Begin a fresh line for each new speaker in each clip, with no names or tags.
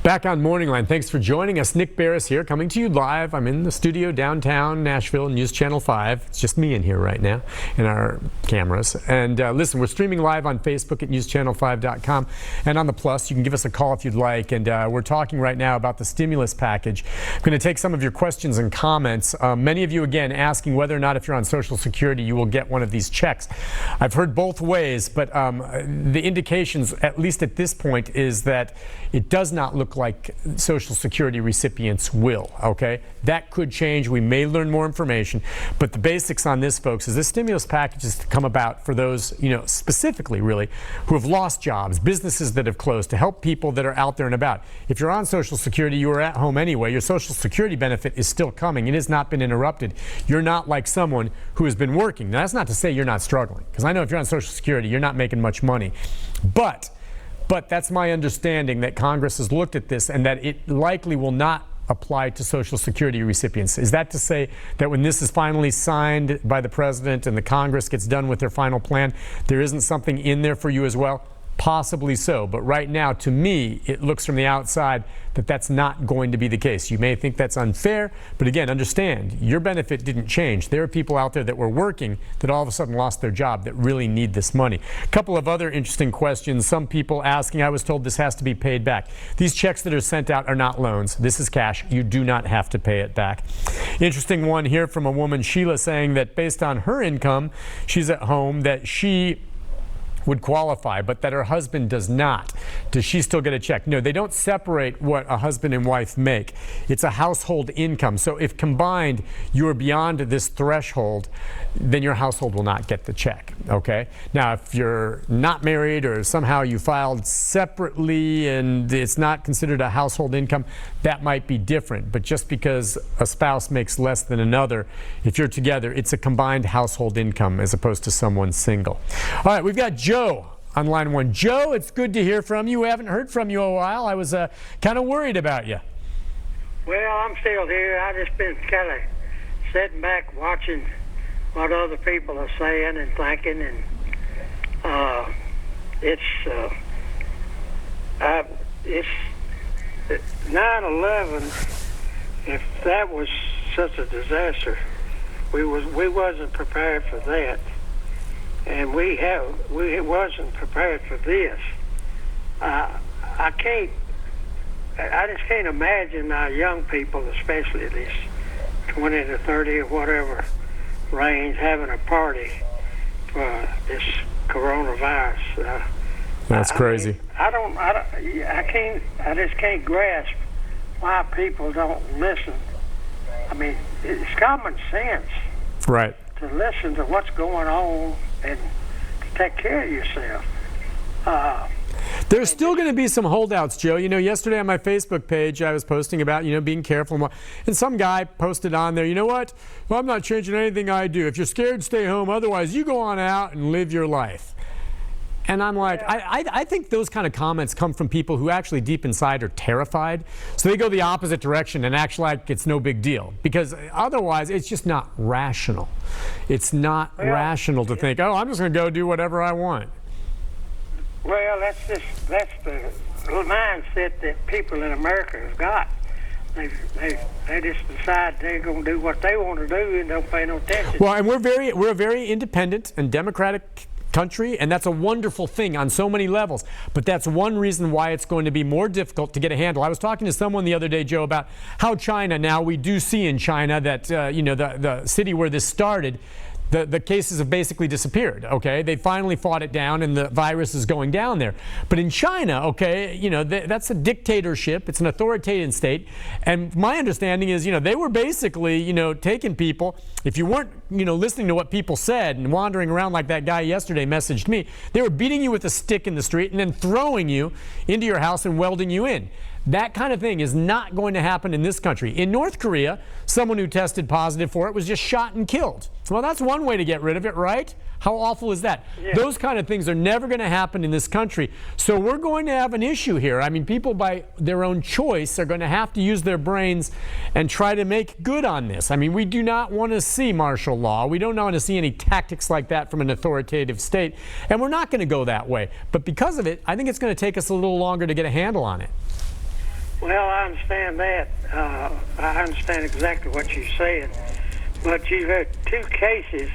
Back on MorningLine. Thanks for joining us. Nick Barris here, coming to you live. I'm in the studio downtown Nashville, News Channel 5. It's just me in here right now in our cameras. And listen, we're streaming live on Facebook at newschannel5.com and on the Plus. You can give us a call if you'd like. And we're talking right now about the stimulus package. I'm going to take some of your questions and comments. Many of you, again, asking whether or not if you're on Social Security, you will get one of these checks. I've heard both ways, but the indications, at least at this point, is that it does not look like Social Security recipients will, okay? That could change. We may learn more information. But the basics on this, folks, is this stimulus package is to come about for those, specifically, really, who have lost jobs, businesses that have closed, to help people that are out there and about. If you're on Social Security, you are at home anyway. Your Social Security benefit is still coming. It has not been interrupted. You're not like someone who has been working. Now, that's not to say you're not struggling, because I know if you're on Social Security, you're not making much money. But that's my understanding, that Congress has looked at this and that it likely will not apply to Social Security recipients. Is that to say that when this is finally signed by the president and the Congress gets done with their final plan, there isn't something in there for you as well? Possibly so, but right now, to me, it looks from the outside that that's not going to be the case. You may think that's unfair, but again, understand, your benefit didn't change. There are people out there that were working that all of a sudden lost their job that really need this money. A couple of other interesting questions. Some people asking, I was told this has to be paid back. These checks that are sent out are not loans. This is cash. You do not have to pay it back. Interesting one here from a woman, Sheila, saying that based on her income, she's at home, that she would qualify, but that her husband does not. Does she still get a check? No, they don't separate what a husband and wife make. It's a household income. So if combined you're beyond this threshold, then your household will not get the check, okay? Now, if you're not married or somehow you filed separately and it's not considered a household income, that might be different. But just because a spouse makes less than another, if you're together, it's a combined household income as opposed to someone single. All right, we've got Joe on line one. Joe, it's good to hear from you. We haven't heard from you in a while. I was kind of worried about you.
Well, I'm still here. I just been kind of sitting back watching what other people are saying and thinking, and it's 9/11. If that was such a disaster, we wasn't prepared for that. And we wasn't prepared for this. I just can't imagine our young people, especially these 20 to 30 or whatever range, having a party for this coronavirus.
That's crazy.
I just can't grasp why people don't listen. I mean, it's common sense,
right,
to listen to what's going on and to take care of yourself.
There's still going to be some holdouts, Joe. Yesterday on my Facebook page, I was posting about, being careful. And some guy posted on there, you know what? Well, I'm not changing anything I do. If you're scared, stay home. Otherwise, you go on out and live your life. And I'm like, I think those kind of comments come from people who actually deep inside are terrified. So they go the opposite direction and act like it's no big deal. Because otherwise, it's just not rational. It's not rational to think, oh, I'm just going to go do whatever I want.
Well, that's the mindset that people in America have got. They just decide they're going to do what they want to do and don't pay no attention.
Well, and we're a very independent and democratic country, and that's a wonderful thing on so many levels. But that's one reason why it's going to be more difficult to get a handle. I was talking to someone the other day, Joe, about how China, now we do see in China that, the city where this started, the cases have basically disappeared, okay? They finally fought it down and the virus is going down there. But in China, okay, that's a dictatorship. It's an authoritarian state. And my understanding is, they were basically, taking people. If you weren't, listening to what people said and wandering around like that guy yesterday messaged me, they were beating you with a stick in the street and then throwing you into your house and welding you in. That kind of thing is not going to happen in this country. In North Korea, someone who tested positive for it was just shot and killed. Well, that's one way to get rid of it, right? How awful is that? Yeah. Those kind of things are never going to happen in this country. So we're going to have an issue here. I mean, people by their own choice are going to have to use their brains and try to make good on this. I mean, we do not want to see martial law. We don't want to see any tactics like that from an authoritative state. And we're not going to go that way. But because of it, I think it's going to take us a little longer to get a handle on it.
Well, I understand that. I understand exactly what you're saying. But you've had two cases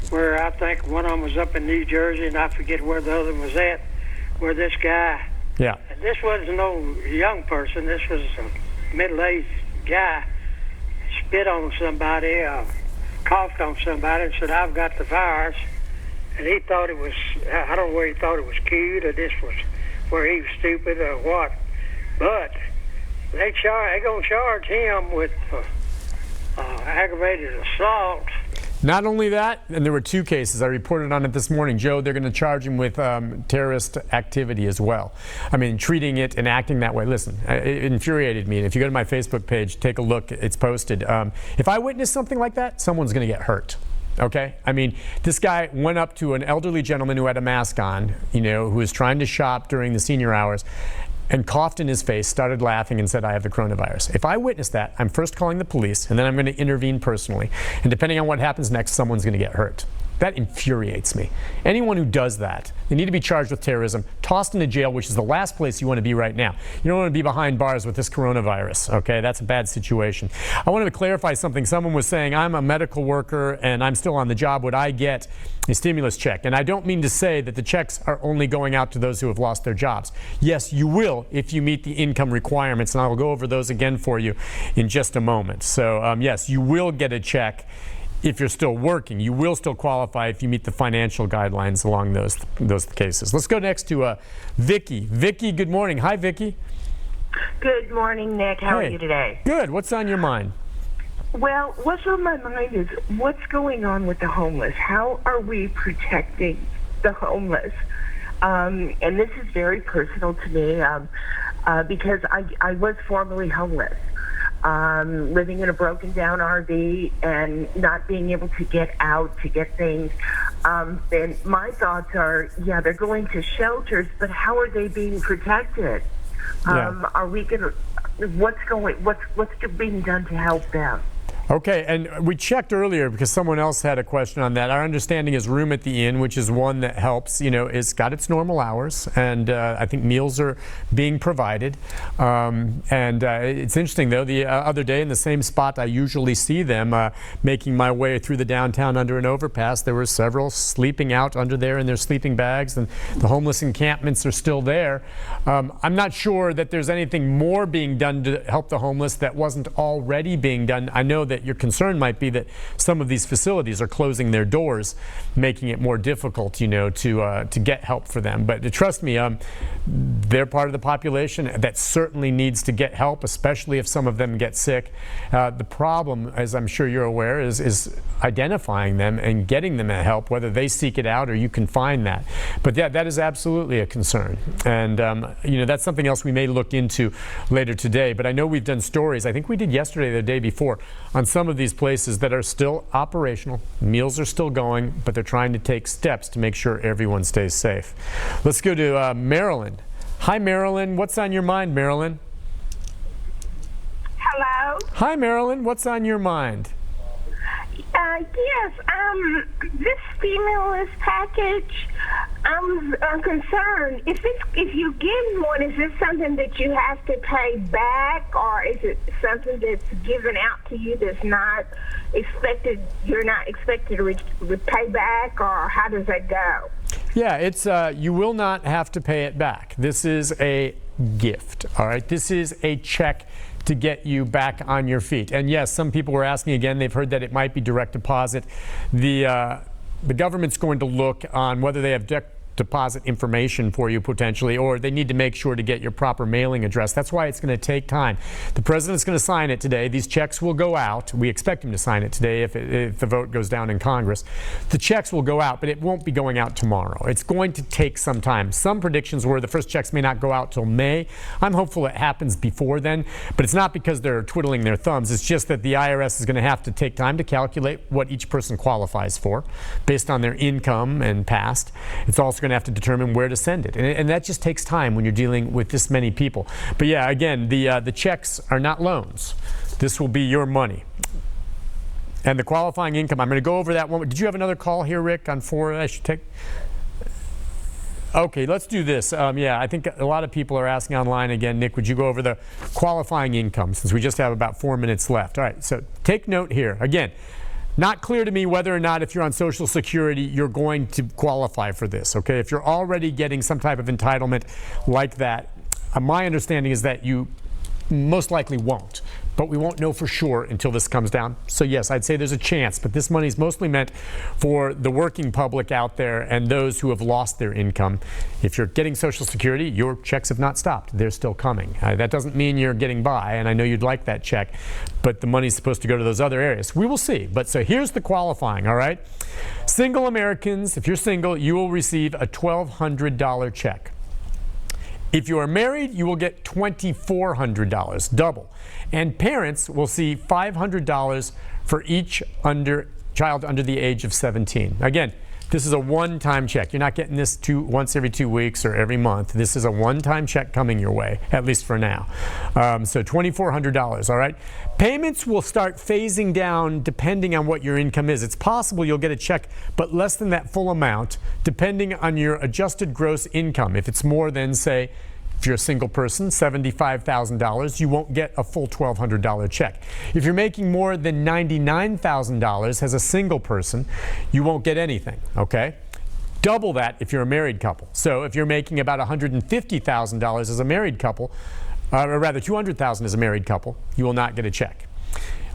where I think one of them was up in New Jersey, and I forget where the other one was at, where this guy,
Yeah.
and this wasn't no young person, this was a middle-aged guy, spit on somebody, coughed on somebody, and said, "I've got the virus." And he thought it was, I don't know whether he thought it was cute or this was where he was stupid or what. But they're going to charge him with aggravated assault.
Not only that, and there were two cases, I reported on it this morning, Joe, they're going to charge him with terrorist activity as well. I mean, treating it and acting that way. Listen, it infuriated me. And if you go to my Facebook page, take a look, it's posted. If I witness something like that, someone's going to get hurt. Okay? I mean, this guy went up to an elderly gentleman who had a mask on, who was trying to shop during the senior hours, and coughed in his face, started laughing, and said, "I have the coronavirus." If I witness that, I'm first calling the police, and then I'm going to intervene personally. And depending on what happens next, someone's going to get hurt. That infuriates me. Anyone who does that, they need to be charged with terrorism, tossed into jail, which is the last place you want to be right now. You don't want to be behind bars with this coronavirus, okay? That's a bad situation. I wanted to clarify something. Someone was saying, I'm a medical worker and I'm still on the job. Would I get a stimulus check? And I don't mean to say that the checks are only going out to those who have lost their jobs. Yes, you will if you meet the income requirements, and I will go over those again for you in just a moment. So, yes, you will get a check if you're still working. You will still qualify if you meet the financial guidelines along those cases. Let's go next to Vicki. Vicki, good morning. Hi, Vicki.
Good morning, Nick. How are you today?
Good. What's on your mind?
Well, what's on my mind is what's going on with the homeless. How are we protecting the homeless? And this is very personal to me because I was formerly homeless. Living in a broken down RV and not being able to get out to get things. And my thoughts are, yeah, they're going to shelters, but how are they being protected? Are we going to, what's being done to help them?
Okay, and we checked earlier because someone else had a question on that. Our understanding is Room at the Inn, which is one that helps, it's got its normal hours, and I think meals are being provided. It's interesting, though, the other day in the same spot I usually see them, making my way through the downtown under an overpass, there were several sleeping out under there in their sleeping bags, and the homeless encampments are still there. I'm not sure that there's anything more being done to help the homeless that wasn't already being done. I know that your concern might be that some of these facilities are closing their doors, making it more difficult, to get help for them. But trust me, they're part of the population that certainly needs to get help, especially if some of them get sick. The problem, as I'm sure you're aware, is identifying them and getting them help, whether they seek it out or you can find that. But yeah, that is absolutely a concern. And, that's something else we may look into later today. But I know we've done stories, I think we did yesterday or the day before, on some of these places that are still operational. Meals are still going, but they're trying to take steps to make sure everyone stays safe. Let's go to Marilyn. Hi, Marilyn. What's on your mind, Marilyn?
Hello?
Hi, Marilyn. What's on your mind?
Yes, this stimulus package, I'm concerned. If you get one, is this something that you have to pay back, or is it something that's given out to you that's not expected, you're not expected to pay back, or how does that go?
Yeah, it's you will not have to pay it back. This is a gift, all right? This is a check to get you back on your feet. And yes, some people were asking again, they've heard that it might be direct deposit. The government's going to look on whether they have deposit information for you potentially, or they need to make sure to get your proper mailing address. That's why it's going to take time. The president's going to sign it today. These checks will go out. We expect him to sign it today if the vote goes down in Congress. The checks will go out, but it won't be going out tomorrow. It's going to take some time. Some predictions were the first checks may not go out till May. I'm hopeful it happens before then, but it's not because they're twiddling their thumbs. It's just that the IRS is going to have to take time to calculate what each person qualifies for based on their income and past. It's also going to have to determine where to send it, and that just takes time when you're dealing with this many people. But yeah, again, the checks are not loans. This will be your money. And the qualifying income, I'm going to go over that one. Did you have another call here, Rick, on 4? I should take. Okay, let's do this. Yeah, I think a lot of people are asking online again. Nick, would you go over the qualifying income since we just have about 4 minutes left? All right, so take note here. Again, not clear to me whether or not if you're on Social Security, you're going to qualify for this, okay? If you're already getting some type of entitlement like that, my understanding is that you most likely won't, but we won't know for sure until this comes down. So yes, I'd say there's a chance, but this money is mostly meant for the working public out there and those who have lost their income. If you're getting Social Security, your checks have not stopped. They're still coming. That doesn't mean you're getting by, and I know you'd like that check, but the money's supposed to go to those other areas. We will see. But so here's the qualifying, all right? Single Americans, if you're single, you will receive a $1,200 check. If you are married, you will get $2,400, double. And parents will see $500 for each child under the age of 17. Again, this is a one-time check. You're not getting this once every 2 weeks or every month. This is a one-time check coming your way, at least for now. So $2,400, all right? Payments will start phasing down depending on what your income is. It's possible you'll get a check, but less than that full amount, depending on your adjusted gross income. If it's more than, say, if you're a single person, $75,000, you won't get a full $1,200 check. If you're making more than $99,000 as a single person, you won't get anything, okay? Double that if you're a married couple. So if you're making about $150,000 as a married couple, or rather $200,000 as a married couple, you will not get a check.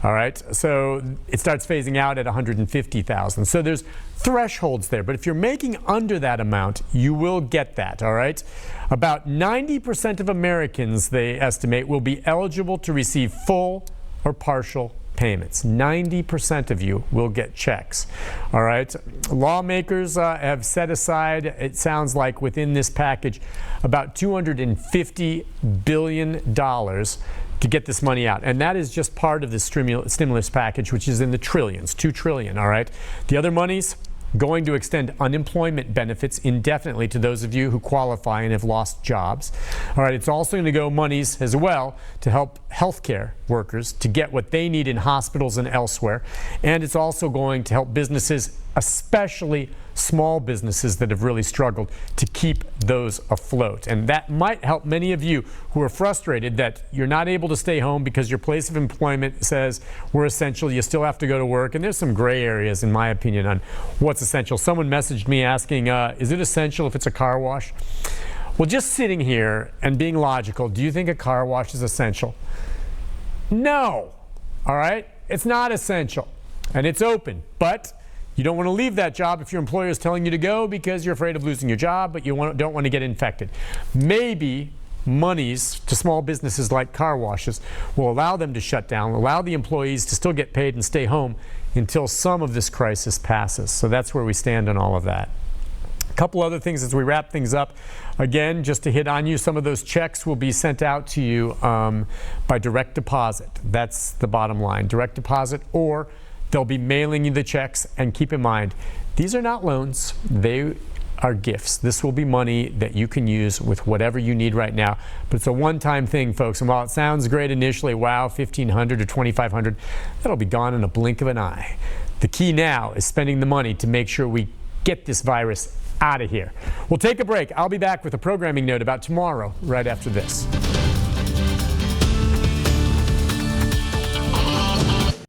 All right, so it starts phasing out at $150,000. So there's thresholds there, but if you're making under that amount, you will get that, all right? About 90% of Americans, they estimate, will be eligible to receive full or partial payments. 90% of you will get checks, all right? Lawmakers have set aside, it sounds like within this package, about $250 billion to get this money out. And that is just part of the stimulus package, which is in the trillions, $2 trillion, all right? The other money's going to extend unemployment benefits indefinitely to those of you who qualify and have lost jobs. All right, it's also going to go monies as well to help healthcare workers to get what they need in hospitals and elsewhere. And it's also going to help businesses, especially small businesses that have really struggled, to keep those afloat. And that might help many of you who are frustrated that you're not able to stay home because your place of employment says we're essential, you still have to go to work. And there's some gray areas, in my opinion, on what's essential. Someone messaged me asking, is it essential if it's a car wash? Well, just sitting here and being logical, do you think a car wash is essential? No. All right? It's not essential. And it's open. But you don't want to leave that job if your employer is telling you to go because you're afraid of losing your job, but you don't want to get infected. Maybe monies to small businesses like car washes will allow them to shut down, allow the employees to still get paid and stay home until some of this crisis passes. So that's where we stand on all of that. A couple other things as we wrap things up. Again, just to hit on you, some of those checks will be sent out to you by direct deposit. That's the bottom line. Direct deposit, or they'll be mailing you the checks. And keep in mind, these are not loans. They are gifts. This will be money that you can use with whatever you need right now. But it's a one-time thing, folks. And while it sounds great initially, wow, $1,500 or $2,500, that'll be gone in a blink of an eye. The key now is spending the money to make sure we get this virus out of here. We'll take a break. I'll be back with a programming note about tomorrow right after this.